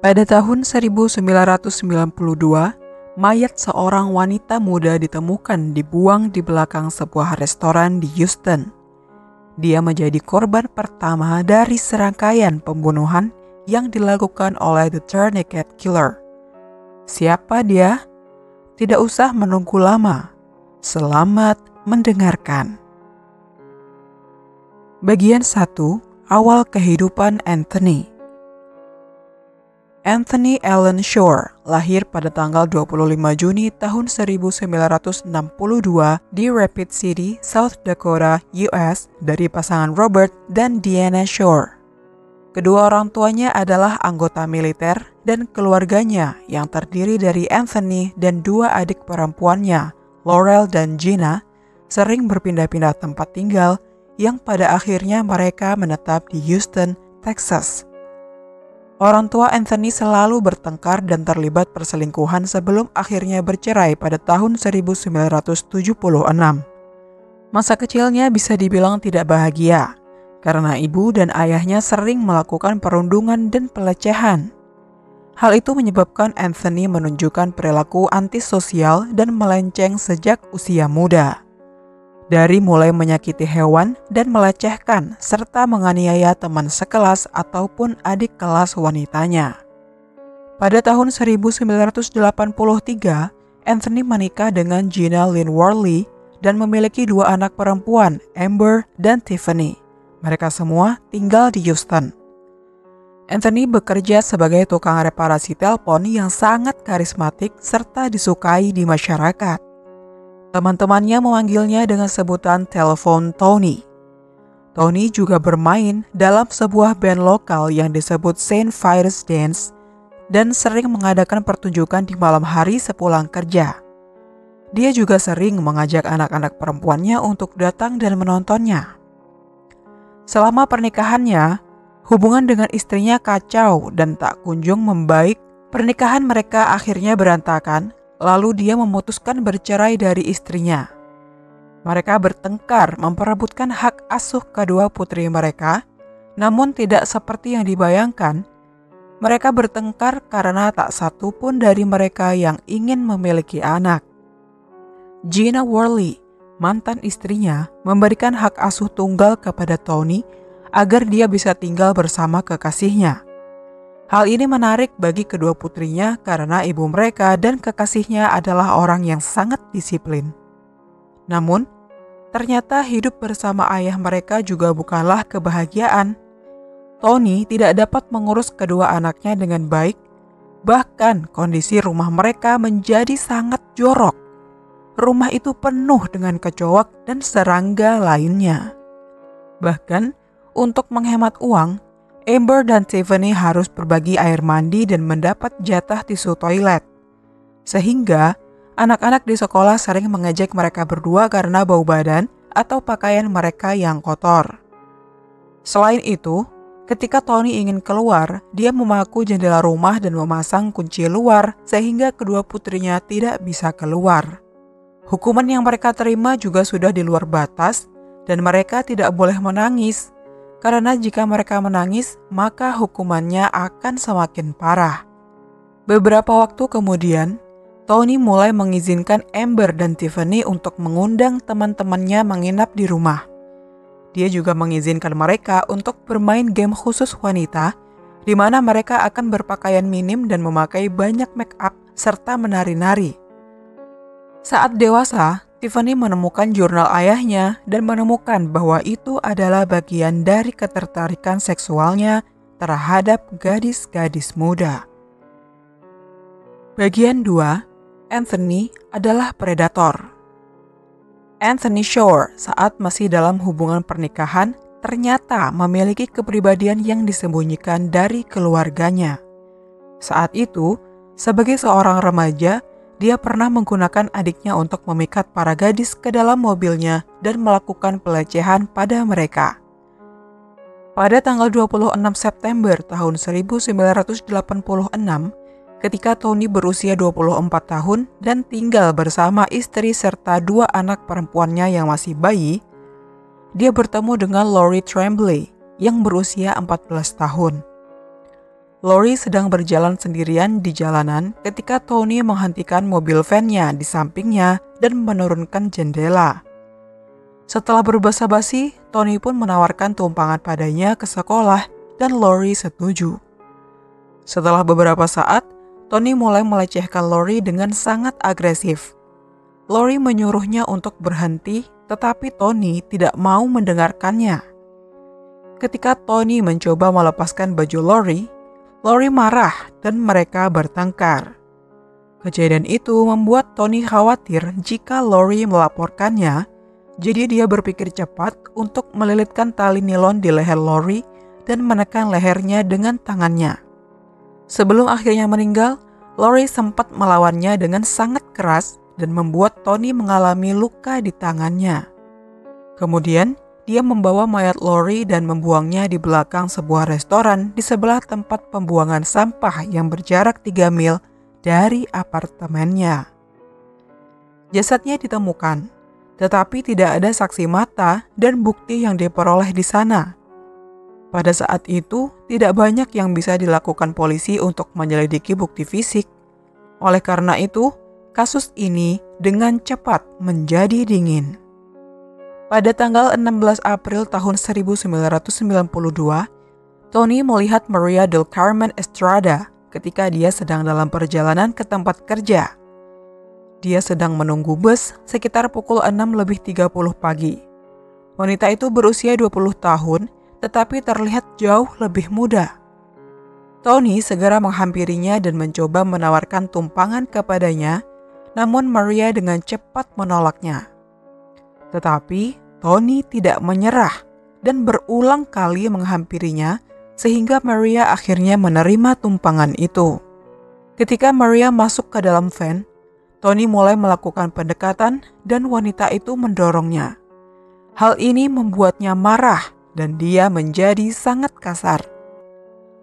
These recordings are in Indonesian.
Pada tahun 1992, mayat seorang wanita muda ditemukan dibuang di belakang sebuah restoran di Houston. Dia menjadi korban pertama dari serangkaian pembunuhan yang dilakukan oleh The Tourniquet Killer. Siapa dia? Tidak usah menunggu lama. Selamat mendengarkan. Bagian 1. Awal kehidupan Anthony. Anthony Allen Shore lahir pada tanggal 25 Juni tahun 1962 di Rapid City, South Dakota, US dari pasangan Robert dan Deanna Shore. Kedua orang tuanya adalah anggota militer dan keluarganya yang terdiri dari Anthony dan dua adik perempuannya, Laurel dan Gina, sering berpindah-pindah tempat tinggal yang pada akhirnya mereka menetap di Houston, Texas. Orang tua Anthony selalu bertengkar dan terlibat perselingkuhan sebelum akhirnya bercerai pada tahun 1976. Masa kecilnya bisa dibilang tidak bahagia, karena ibu dan ayahnya sering melakukan perundungan dan pelecehan. Hal itu menyebabkan Anthony menunjukkan perilaku antisosial dan melenceng sejak usia muda. Dari mulai menyakiti hewan dan melecehkan serta menganiaya teman sekelas ataupun adik kelas wanitanya. Pada tahun 1983, Anthony menikah dengan Gina Lynn Worley dan memiliki dua anak perempuan, Amber dan Tiffany. Mereka semua tinggal di Houston. Anthony bekerja sebagai tukang reparasi telepon yang sangat karismatik serta disukai di masyarakat. Teman-temannya memanggilnya dengan sebutan telepon Tony. Tony juga bermain dalam sebuah band lokal yang disebut Saint Vitus Dance dan sering mengadakan pertunjukan di malam hari sepulang kerja. Dia juga sering mengajak anak-anak perempuannya untuk datang dan menontonnya. Selama pernikahannya, hubungan dengan istrinya kacau dan tak kunjung membaik. Pernikahan mereka akhirnya berantakan. Lalu dia memutuskan bercerai dari istrinya. Mereka bertengkar memperebutkan hak asuh kedua putri mereka, namun tidak seperti yang dibayangkan. Mereka bertengkar karena tak satu pun dari mereka yang ingin memiliki anak. Gina Worley, mantan istrinya, memberikan hak asuh tunggal kepada Tony agar dia bisa tinggal bersama kekasihnya. Hal ini menarik bagi kedua putrinya karena ibu mereka dan kekasihnya adalah orang yang sangat disiplin. Namun, ternyata hidup bersama ayah mereka juga bukanlah kebahagiaan. Tony tidak dapat mengurus kedua anaknya dengan baik, bahkan kondisi rumah mereka menjadi sangat jorok. Rumah itu penuh dengan kecoak dan serangga lainnya. Bahkan, untuk menghemat uang, Amber dan Tiffany harus berbagi air mandi dan mendapat jatah tisu toilet. Sehingga, anak-anak di sekolah sering mengejek mereka berdua karena bau badan atau pakaian mereka yang kotor. Selain itu, ketika Tony ingin keluar, dia memaku jendela rumah dan memasang kunci luar sehingga kedua putrinya tidak bisa keluar. Hukuman yang mereka terima juga sudah di luar batas dan mereka tidak boleh menangis. Karena jika mereka menangis, maka hukumannya akan semakin parah. Beberapa waktu kemudian, Tony mulai mengizinkan Amber dan Tiffany untuk mengundang teman-temannya menginap di rumah. Dia juga mengizinkan mereka untuk bermain game khusus wanita, di mana mereka akan berpakaian minim dan memakai banyak make up serta menari-nari. Saat dewasa, Tiffany menemukan jurnal ayahnya dan menemukan bahwa itu adalah bagian dari ketertarikan seksualnya terhadap gadis-gadis muda. Bagian 2, Anthony adalah predator. Anthony Shore saat masih dalam hubungan pernikahan ternyata memiliki kepribadian yang disembunyikan dari keluarganya. Saat itu, sebagai seorang remaja, dia pernah menggunakan adiknya untuk memikat para gadis ke dalam mobilnya dan melakukan pelecehan pada mereka. Pada tanggal 26 September tahun 1986, ketika Tony berusia 24 tahun dan tinggal bersama istri serta dua anak perempuannya yang masih bayi, dia bertemu dengan Lori Tremblay yang berusia 14 tahun. Lori sedang berjalan sendirian di jalanan ketika Tony menghentikan mobil van-nya di sampingnya dan menurunkan jendela. Setelah berbasa-basi, Tony pun menawarkan tumpangan padanya ke sekolah dan Lori setuju. Setelah beberapa saat, Tony mulai melecehkan Lori dengan sangat agresif. Lori menyuruhnya untuk berhenti, tetapi Tony tidak mau mendengarkannya. Ketika Tony mencoba melepaskan baju Lori marah dan mereka bertengkar. Kejadian itu membuat Tony khawatir jika Lori melaporkannya, jadi dia berpikir cepat untuk melilitkan tali nilon di leher Lori dan menekan lehernya dengan tangannya. Sebelum akhirnya meninggal, Lori sempat melawannya dengan sangat keras dan membuat Tony mengalami luka di tangannya. Kemudian, dia membawa mayat Lori dan membuangnya di belakang sebuah restoran di sebelah tempat pembuangan sampah yang berjarak 3 mil dari apartemennya. Jasadnya ditemukan, tetapi tidak ada saksi mata dan bukti yang diperoleh di sana. Pada saat itu, tidak banyak yang bisa dilakukan polisi untuk menyelidiki bukti fisik. Oleh karena itu, kasus ini dengan cepat menjadi dingin. Pada tanggal 16 April tahun 1992, Tony melihat Maria del Carmen Estrada ketika dia sedang dalam perjalanan ke tempat kerja. Dia sedang menunggu bus sekitar pukul 6:30 pagi. Wanita itu berusia 20 tahun, tetapi terlihat jauh lebih muda. Tony segera menghampirinya dan mencoba menawarkan tumpangan kepadanya, namun Maria dengan cepat menolaknya. Tetapi Tony tidak menyerah dan berulang kali menghampirinya sehingga Maria akhirnya menerima tumpangan itu. Ketika Maria masuk ke dalam van, Tony mulai melakukan pendekatan dan wanita itu mendorongnya. Hal ini membuatnya marah dan dia menjadi sangat kasar.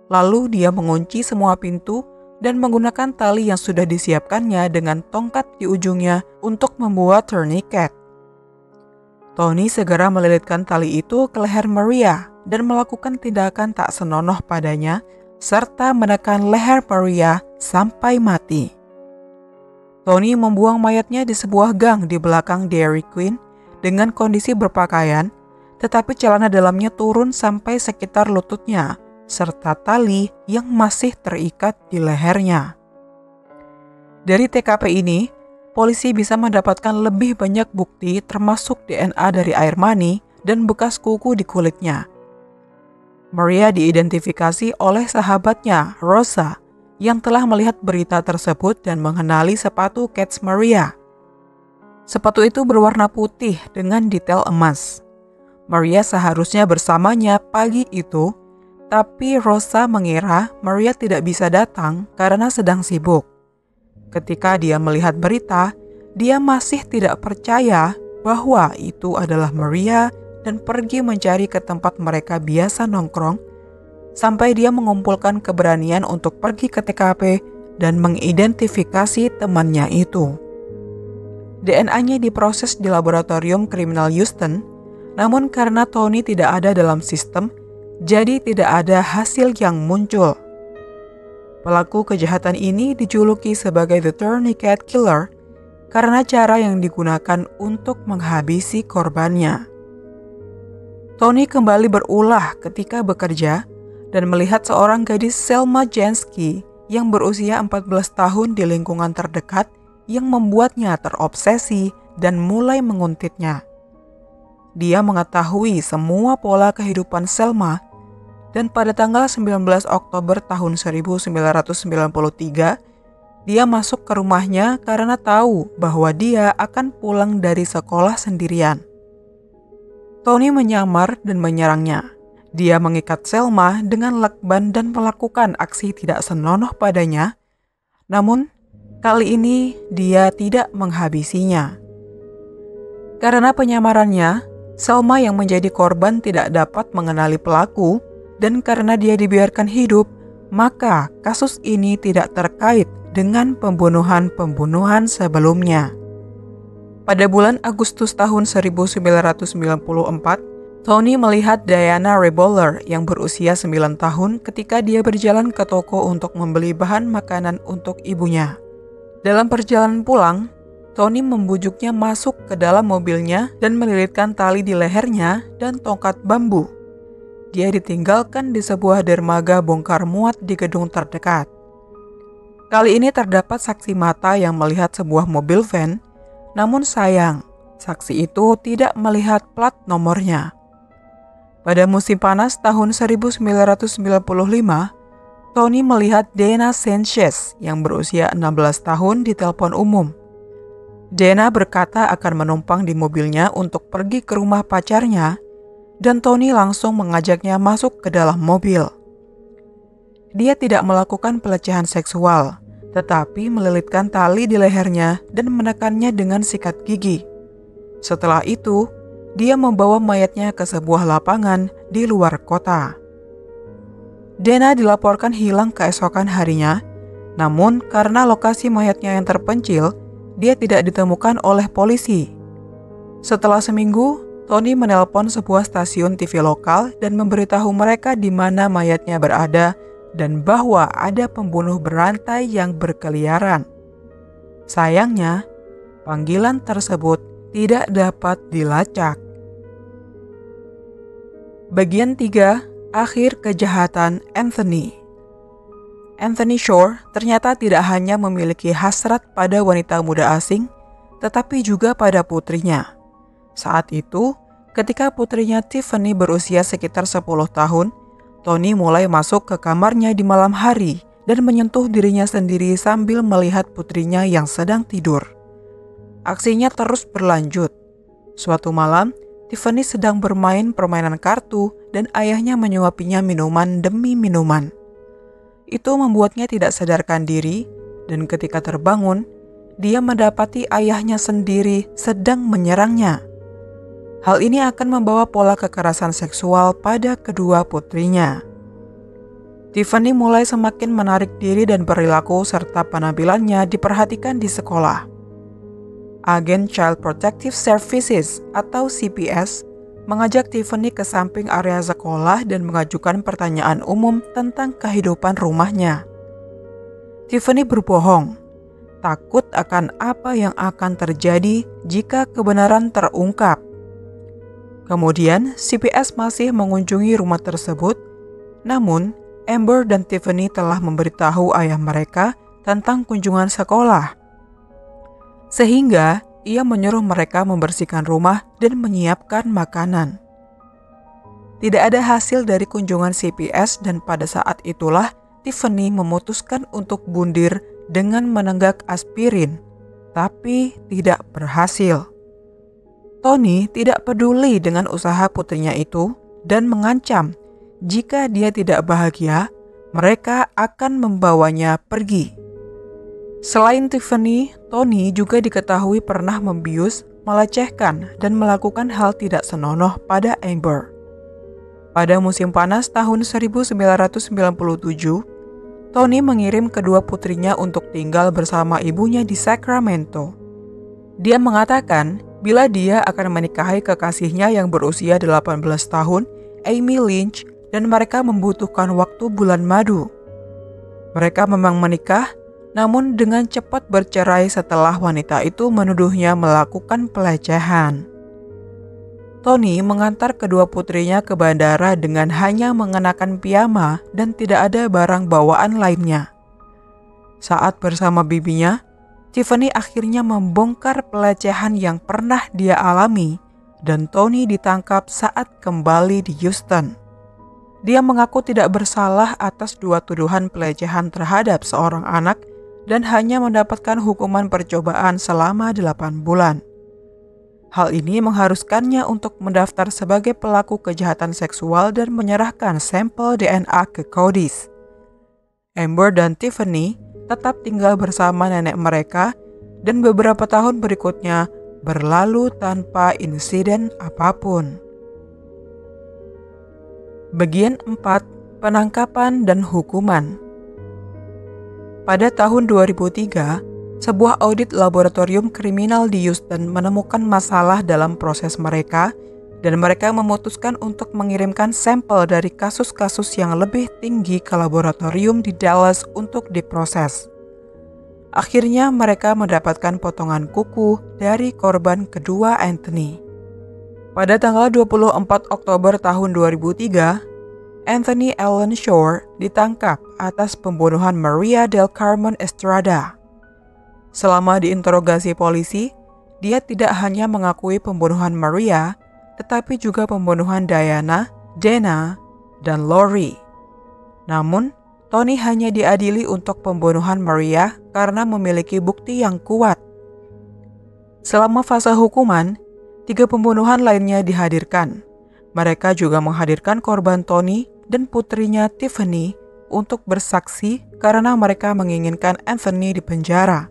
Lalu dia mengunci semua pintu dan menggunakan tali yang sudah disiapkannya dengan tongkat di ujungnya untuk membuat tourniquet. Tony segera melilitkan tali itu ke leher Maria dan melakukan tindakan tak senonoh padanya serta menekan leher Maria sampai mati. Tony membuang mayatnya di sebuah gang di belakang Dairy Queen dengan kondisi berpakaian, tetapi celana dalamnya turun sampai sekitar lututnya serta tali yang masih terikat di lehernya. Dari TKP ini, polisi bisa mendapatkan lebih banyak bukti termasuk DNA dari air mani dan bekas kuku di kulitnya. Maria diidentifikasi oleh sahabatnya, Rosa, yang telah melihat berita tersebut dan mengenali sepatu Keds Maria. Sepatu itu berwarna putih dengan detail emas. Maria seharusnya bersamanya pagi itu, tapi Rosa mengira Maria tidak bisa datang karena sedang sibuk. Ketika dia melihat berita, dia masih tidak percaya bahwa itu adalah Maria dan pergi mencari ke tempat mereka biasa nongkrong sampai dia mengumpulkan keberanian untuk pergi ke TKP dan mengidentifikasi temannya itu. DNA-nya diproses di laboratorium kriminal Houston, namun karena Tony tidak ada dalam sistem, jadi tidak ada hasil yang muncul. Pelaku kejahatan ini dijuluki sebagai The Tourniquet Killer karena cara yang digunakan untuk menghabisi korbannya. Tony kembali berulah ketika bekerja dan melihat seorang gadis Selma Jansky yang berusia 14 tahun di lingkungan terdekat yang membuatnya terobsesi dan mulai menguntitnya. Dia mengetahui semua pola kehidupan Selma dan pada tanggal 19 Oktober tahun 1993, dia masuk ke rumahnya karena tahu bahwa dia akan pulang dari sekolah sendirian. Tony menyamar dan menyerangnya. Dia mengikat Selma dengan lakban dan melakukan aksi tidak senonoh padanya. Namun, kali ini dia tidak menghabisinya. Karena penyamarannya, Selma yang menjadi korban tidak dapat mengenali pelaku, dan karena dia dibiarkan hidup, maka kasus ini tidak terkait dengan pembunuhan-pembunuhan sebelumnya. Pada bulan Agustus tahun 1994, Tony melihat Diana Reboller yang berusia 9 tahun ketika dia berjalan ke toko untuk membeli bahan makanan untuk ibunya. Dalam perjalanan pulang, Tony membujuknya masuk ke dalam mobilnya dan melilitkan tali di lehernya dan tongkat bambu. Dia ditinggalkan di sebuah dermaga bongkar muat di gedung terdekat. Kali ini terdapat saksi mata yang melihat sebuah mobil van, namun sayang, saksi itu tidak melihat plat nomornya. Pada musim panas tahun 1995, Tony melihat Dana Sanchez yang berusia 16 tahun di telepon umum. Dana berkata akan menumpang di mobilnya untuk pergi ke rumah pacarnya, dan Tony langsung mengajaknya masuk ke dalam mobil. Dia tidak melakukan pelecehan seksual, tetapi melilitkan tali di lehernya dan menekannya dengan sikat gigi. Setelah itu, dia membawa mayatnya ke sebuah lapangan di luar kota. Dana dilaporkan hilang keesokan harinya, namun karena lokasi mayatnya yang terpencil, dia tidak ditemukan oleh polisi. Setelah seminggu, Tony menelpon sebuah stasiun TV lokal dan memberitahu mereka di mana mayatnya berada dan bahwa ada pembunuh berantai yang berkeliaran. Sayangnya, panggilan tersebut tidak dapat dilacak. Bagian 3, akhir kejahatan Anthony. Anthony Shore ternyata tidak hanya memiliki hasrat pada wanita muda asing, tetapi juga pada putrinya. Saat itu, ketika putrinya Tiffany berusia sekitar 10 tahun, Tony mulai masuk ke kamarnya di malam hari dan menyentuh dirinya sendiri sambil melihat putrinya yang sedang tidur. Aksinya terus berlanjut. Suatu malam, Tiffany sedang bermain permainan kartu dan ayahnya menyuapinya minuman demi minuman. Itu membuatnya tidak sadarkan diri, dan ketika terbangun, dia mendapati ayahnya sendiri sedang menyerangnya. Hal ini akan membawa pola kekerasan seksual pada kedua putrinya. Tiffany mulai semakin menarik diri dan perilaku serta penampilannya diperhatikan di sekolah. Agen Child Protective Services atau CPS mengajak Tiffany ke samping area sekolah dan mengajukan pertanyaan umum tentang kehidupan rumahnya. Tiffany berbohong, takut akan apa yang akan terjadi jika kebenaran terungkap. Kemudian, CPS masih mengunjungi rumah tersebut, namun Amber dan Tiffany telah memberitahu ayah mereka tentang kunjungan sekolah. Sehingga ia menyuruh mereka membersihkan rumah dan menyiapkan makanan. Tidak ada hasil dari kunjungan CPS dan pada saat itulah Tiffany memutuskan untuk bundir dengan menenggak aspirin, tapi tidak berhasil. Tony tidak peduli dengan usaha putrinya itu dan mengancam jika dia tidak bahagia, mereka akan membawanya pergi. Selain Tiffany, Tony juga diketahui pernah membius, melecehkan, dan melakukan hal tidak senonoh pada Amber. Pada musim panas tahun 1997, Tony mengirim kedua putrinya untuk tinggal bersama ibunya di Sacramento. Dia mengatakan bila dia akan menikahi kekasihnya yang berusia 18 tahun, Amy Lynch, dan mereka membutuhkan waktu bulan madu. Mereka memang menikah, namun dengan cepat bercerai setelah wanita itu menuduhnya melakukan pelecehan. Tony mengantar kedua putrinya ke bandara dengan hanya mengenakan piyama dan tidak ada barang bawaan lainnya. Saat bersama bibinya, Tiffany akhirnya membongkar pelecehan yang pernah dia alami dan Tony ditangkap saat kembali di Houston. Dia mengaku tidak bersalah atas dua tuduhan pelecehan terhadap seorang anak dan hanya mendapatkan hukuman percobaan selama 8 bulan. Hal ini mengharuskannya untuk mendaftar sebagai pelaku kejahatan seksual dan menyerahkan sampel DNA ke Cody's. Amber dan Tiffany tetap tinggal bersama nenek mereka dan beberapa tahun berikutnya berlalu tanpa insiden apapun. Bagian 4, penangkapan dan hukuman. Pada tahun 2003, sebuah audit laboratorium kriminal di Houston menemukan masalah dalam proses mereka dan mereka memutuskan untuk mengirimkan sampel dari kasus-kasus yang lebih tinggi ke laboratorium di Dallas untuk diproses. Akhirnya mereka mendapatkan potongan kuku dari korban kedua Anthony. Pada tanggal 24 Oktober tahun 2003, Anthony Allen Shore ditangkap atas pembunuhan Maria del Carmen Estrada. Selama diinterogasi polisi, dia tidak hanya mengakui pembunuhan Maria, tetapi juga pembunuhan Diana, Dana, dan Lori. Namun, Tony hanya diadili untuk pembunuhan Maria karena memiliki bukti yang kuat. Selama fase hukuman, 3 pembunuhan lainnya dihadirkan. Mereka juga menghadirkan korban Tony dan putrinya Tiffany untuk bersaksi karena mereka menginginkan Anthony dipenjara.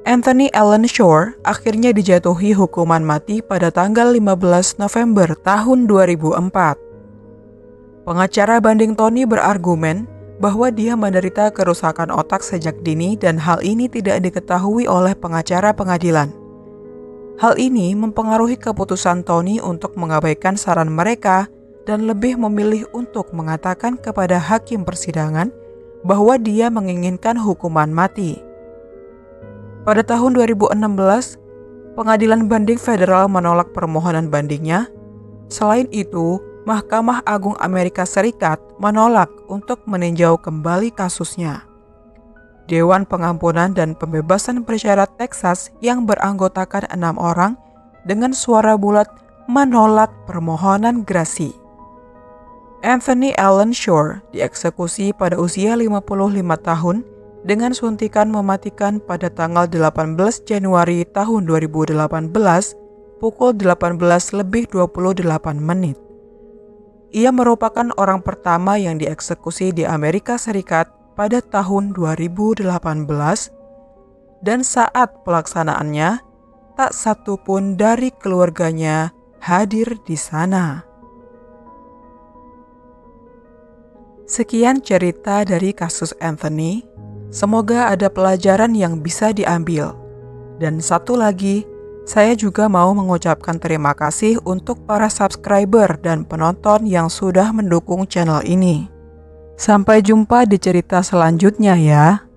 Anthony Allen Shore akhirnya dijatuhi hukuman mati pada tanggal 15 November tahun 2004. Pengacara banding Tony berargumen bahwa dia menderita kerusakan otak sejak dini dan hal ini tidak diketahui oleh pengacara pengadilan. Hal ini mempengaruhi keputusan Tony untuk mengabaikan saran mereka dan lebih memilih untuk mengatakan kepada hakim persidangan bahwa dia menginginkan hukuman mati. Pada tahun 2016, Pengadilan Banding Federal menolak permohonan bandingnya. Selain itu, Mahkamah Agung Amerika Serikat menolak untuk meninjau kembali kasusnya. Dewan Pengampunan dan Pembebasan Bersyarat Texas yang beranggotakan 6 orang dengan suara bulat menolak permohonan grasi. Anthony Allen Shore dieksekusi pada usia 55 tahun dengan suntikan mematikan pada tanggal 18 Januari tahun 2018 pukul 18:28. Ia merupakan orang pertama yang dieksekusi di Amerika Serikat pada tahun 2018 dan saat pelaksanaannya tak satu pun dari keluarganya hadir di sana. Sekian cerita dari kasus Anthony. Semoga ada pelajaran yang bisa diambil. Dan satu lagi, saya juga mau mengucapkan terima kasih untuk para subscriber dan penonton yang sudah mendukung channel ini. Sampai jumpa di cerita selanjutnya ya.